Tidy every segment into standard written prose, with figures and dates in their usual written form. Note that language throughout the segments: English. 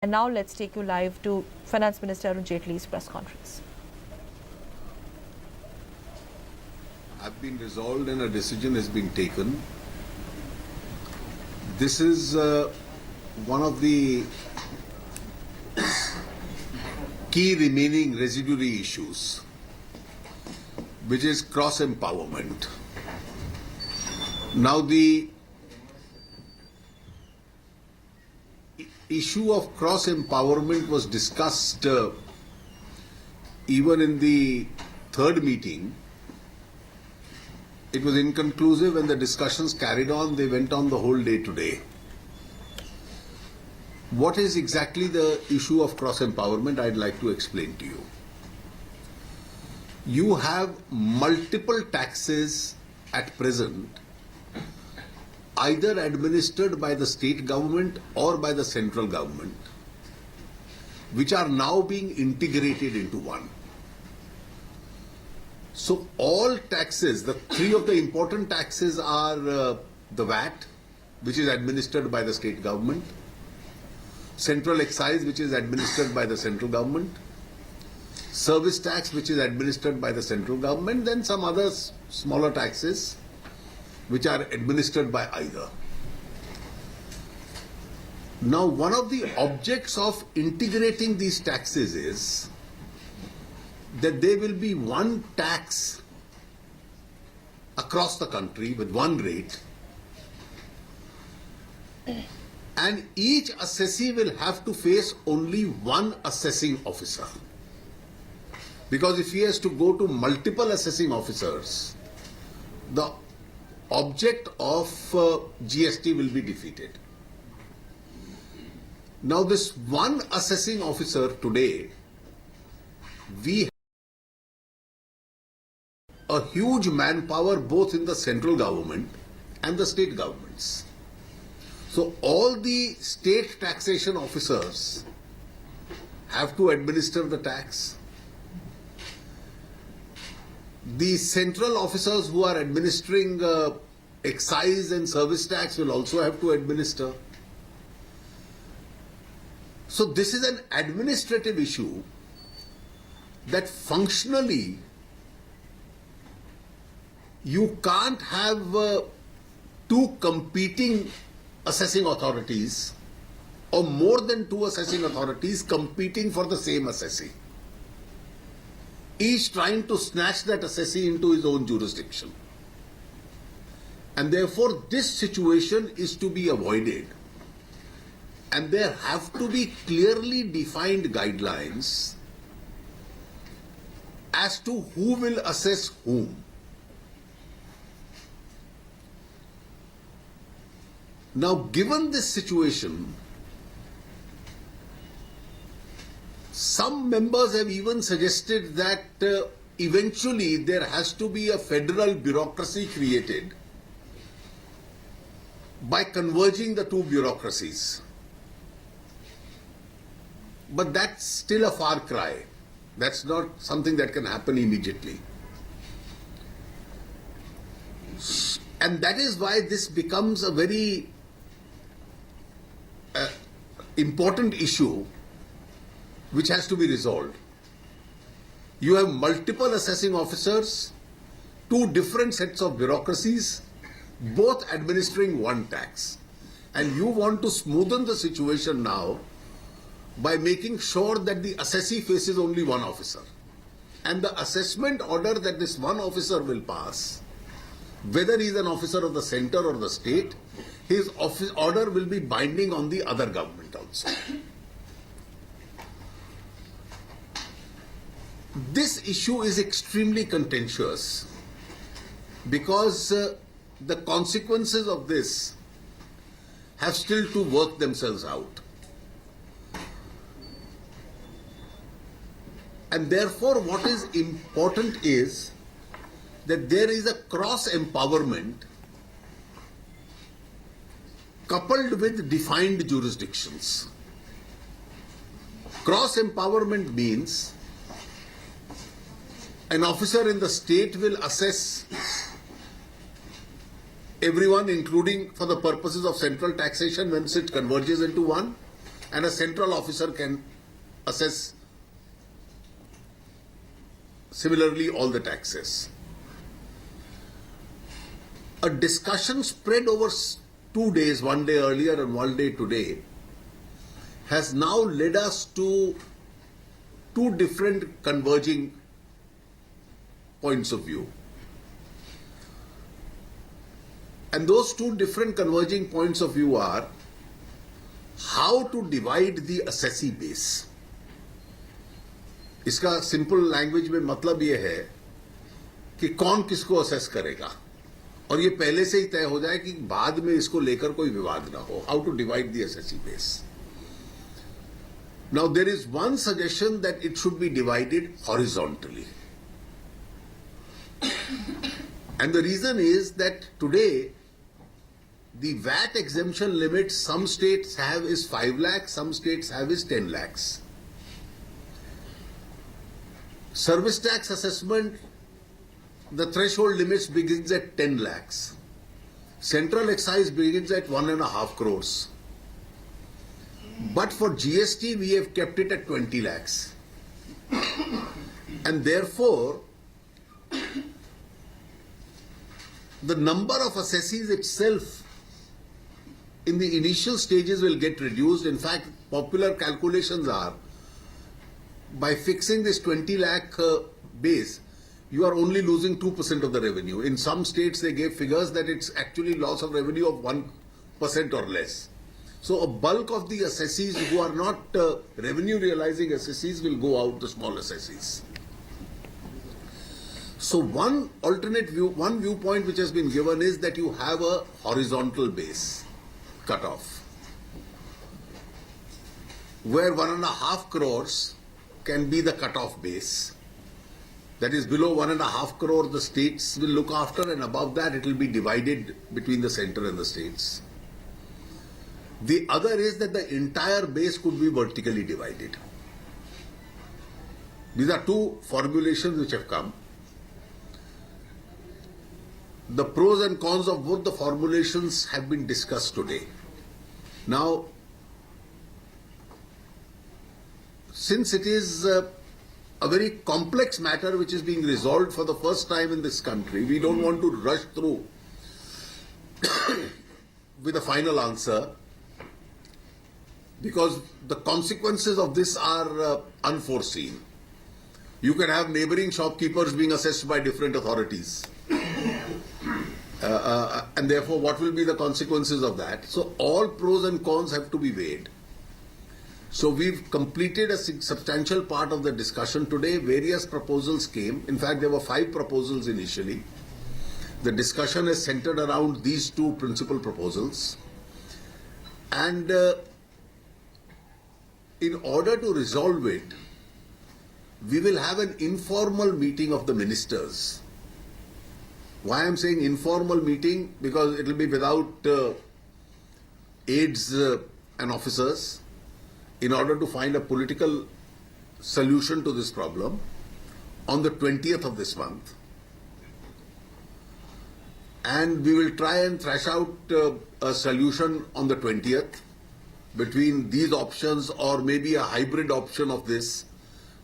And now let's take you live to Finance Minister Arun Jaitley's press conference. Have been resolved and a decision has been taken. This is one of the key remaining residuary issues, which is cross-empowerment. Now, the issue of cross-empowerment was discussed even in the third meeting. It was inconclusive and the discussions carried on. They went on the whole day today. What is exactly the issue of cross-empowerment? I'd like to explain to you. You have multiple taxes at present, either administered by the state government or by the central government, which are now being integrated into one. So all taxes, the three of the important taxes are the VAT, which is administered by the state government, central excise, which is administered by the central government, service tax, which is administered by the central government, then some other smaller taxes which are administered by either. Now, one of the objects of integrating these taxes is that there will be one tax across the country with one rate, and each assessee will have to face only one assessing officer. Because if he has to go to multiple assessing officers, the object of GST will be defeated. Now, this one assessing officer today, we have a huge manpower both in the central government and the state governments. So all the state taxation officers have to administer the tax. The central officers who are administering excise and service tax will also have to administer. So this is an administrative issue that functionally you can't have two competing assessing authorities or more than two assessing authorities competing for the same assessee, each trying to snatch that assessee into his own jurisdiction. And therefore, this situation is to be avoided. And there have to be clearly defined guidelines as to who will assess whom. Now, given this situation, some members have even suggested that eventually there has to be a federal bureaucracy created by converging the two bureaucracies. But that's still a far cry. That's not something that can happen immediately. And that is why this becomes a very important issue which has to be resolved. You have multiple assessing officers, two different sets of bureaucracies, both administering one tax. And you want to smoothen the situation now by making sure that the assessee faces only one officer. And the assessment order that this one officer will pass, whether he is an officer of the center or the state, his office order will be binding on the other government also. This issue is extremely contentious because the consequences of this have still to work themselves out. And therefore, what is important is that there is a cross-empowerment coupled with defined jurisdictions. Cross-empowerment means an officer in the state will assess everyone, including for the purposes of central taxation, once it converges into one. and a central officer can assess similarly all the taxes. A discussion spread over 2 days, 1 day earlier and 1 day today, has now led us to two different converging points of view. And those two different converging points of view are how to divide the assessee base. इसका simple language में मतलब ये है कि कौन किसको assess करेगा और ये पहले से ही तय हो जाए कि बाद में इसको लेकर कोई विवाद ना हो. How to divide the SSC base. Now there is one suggestion that it should be divided horizontally. And the reason is that today the VAT exemption limit some states have is 5 lakhs, some states have is 10 lakhs. Service tax assessment, the threshold limits begins at 10 lakhs. Central excise begins at 1.5 crores. But for GST, we have kept it at 20 lakhs. And therefore, the number of assessees itself in the initial stages will get reduced. In fact, popular calculations are, by fixing this 20 lakh base, you are only losing 2% of the revenue. In some states, they gave figures that it's actually loss of revenue of 1% or less. So a bulk of the assessees who are not revenue realizing assessees will go out, the small assessees. So one alternate view, one viewpoint which has been given is that you have a horizontal base cutoff, where 1.5 crores can be the cutoff base. That is, below 1.5 crore the states will look after, and above that it will be divided between the center and the states. The other is that the entire base could be vertically divided. These are two formulations which have come. The pros and cons of both the formulations have been discussed today. Now, since it is a very complex matter which is being resolved for the first time in this country, we don't want to rush through with a final answer, because the consequences of this are unforeseen. You can have neighboring shopkeepers being assessed by different authorities. And therefore, what will be the consequences of that? So all pros and cons have to be weighed. So we've completed a substantial part of the discussion today. Various proposals came. In fact, there were 5 proposals initially. The discussion is centered around these 2 principal proposals. And in order to resolve it, we will have an informal meeting of the ministers. Why I'm saying informal meeting? Because it will be without aides and officers, in order to find a political solution to this problem on the 20th of this month. And we will try and thrash out a solution on the 20th between these options, or maybe a hybrid option of this.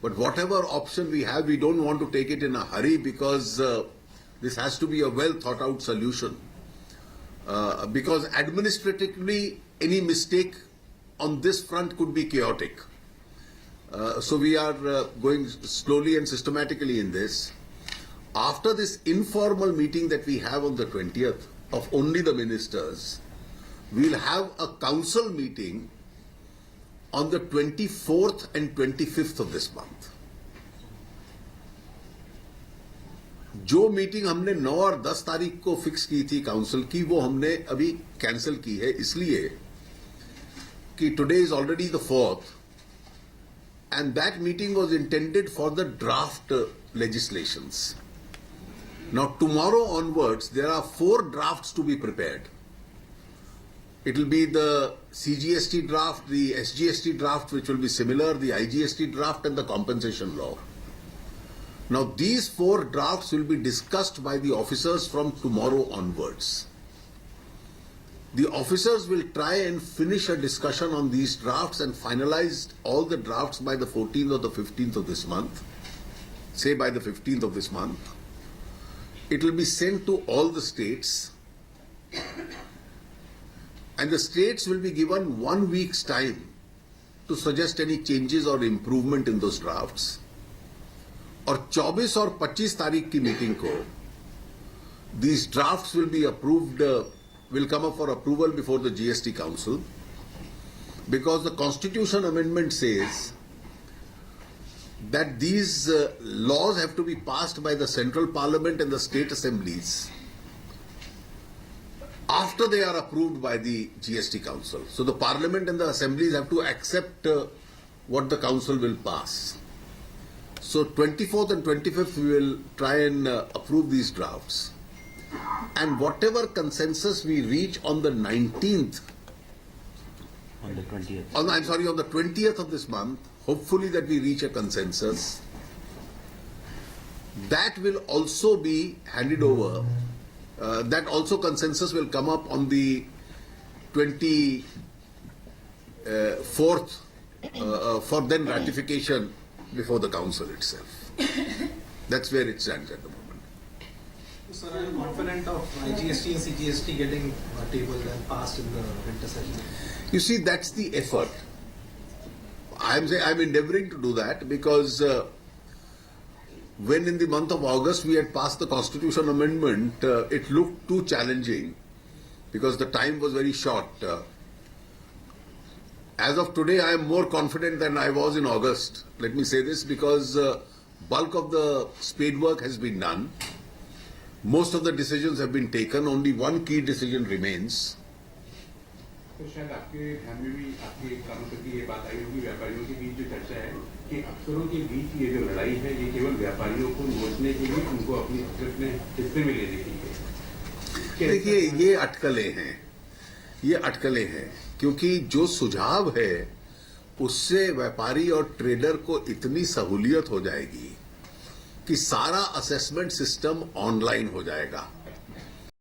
But whatever option we have, we don't want to take it in a hurry, because this has to be a well thought out solution. Because administratively, any mistake on this front could be chaotic. So we are going slowly and systematically in this. After this informal meeting that we have on the 20th of only the ministers, we'll have a council meeting on the 24th and 25th of this month. जो meeting हमने 9 और 10 तारीख को fix की थी council की, वो हमने अभी कैंसिल की है, इसलिए कि today is already the 4th, and that meeting was intended for the draft legislations. Now tomorrow onwards there are 4 drafts to be prepared. It will be the CGST draft, the SGST draft, which will be similar, the IGST draft, and the compensation law. Now these 4 drafts will be discussed by the officers from tomorrow onwards. The officers will try and finish a discussion on these drafts and finalize all the drafts by the 14th or the 15th of this month. Say by the 15th of this month. It will be sent to all the states. And the states will be given 1 week's time to suggest any changes or improvement in those drafts. और 24 और 25 तारीख की meeting को these drafts will be approved, will come up for approval before the GST Council, because the Constitution Amendment says that these laws have to be passed by the Central Parliament and the state assemblies after they are approved by the GST Council. So the Parliament and the assemblies have to accept what the Council will pass. So 24th and 25th we will try and approve these drafts. And whatever consensus we reach on the 19th, on the 20th. on the 20th of this month, hopefully that we reach a consensus, that will also be handed over. That also consensus will come up on the 24th for then ratification before the council itself. That's where it stands at the moment. Sir, are you confident of GST and CGST getting tabled and passed in the winter session? You see, that's the effort. I'm endeavoring to do that because when in the month of August we had passed the Constitution Amendment, it looked too challenging because the time was very short. As of today, I am more confident than I was in August. Let me say this because bulk of the spade work has been done. Most of the decisions have been taken. Only one key decision remains. तो शायद आपके ध्यान में भी आपके कानों तक ये बात आई होगी, व्यापारियों के बीच जो चर्चा है कि अफसरों के बीच ये जो लड़ाई है ये केवल व्यापारियों को नोचने के लिए, उनको अपने हिस्से में लेने के लिए। देखिए, ये अटकलें हैं क्योंकि जो सुझाव है उससे व्यापारी और ट्रेडर को इतनी सहूलियत हो जाएगी कि सारा असेसमेंट सिस्टम ऑनलाइन हो जाएगा।